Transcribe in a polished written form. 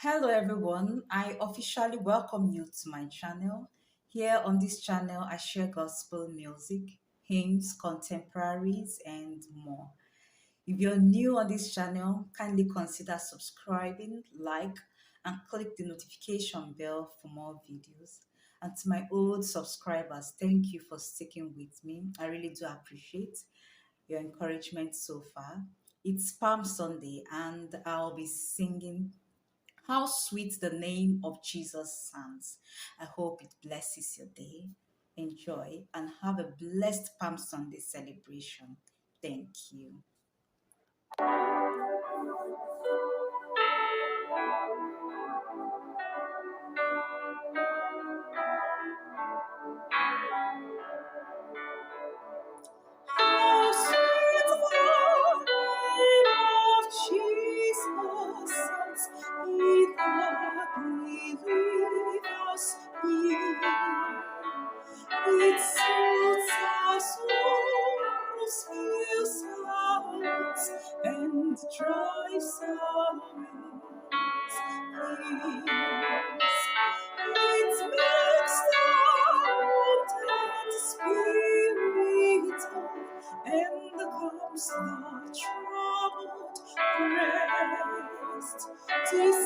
Hello everyone, I officially welcome you to my channel. Here on this channel, I share gospel music, hymns, contemporaries, and more. If you're new on this channel, kindly consider subscribing, like, and click the notification bell for more videos. And to my old subscribers, thank you for sticking with me. I really do appreciate your encouragement so far. It's Palm Sunday, and I'll be singing how sweet the name of Jesus sounds. I hope it blesses your day. Enjoy and have a blessed Palm Sunday celebration. Thank you. How sweet the name of Jesus sounds in the believer's ear. It soothes our souls, heals our hearts, and drives away fears. It makes the wounded spirit whole, and calms the troubled breast. 'Tis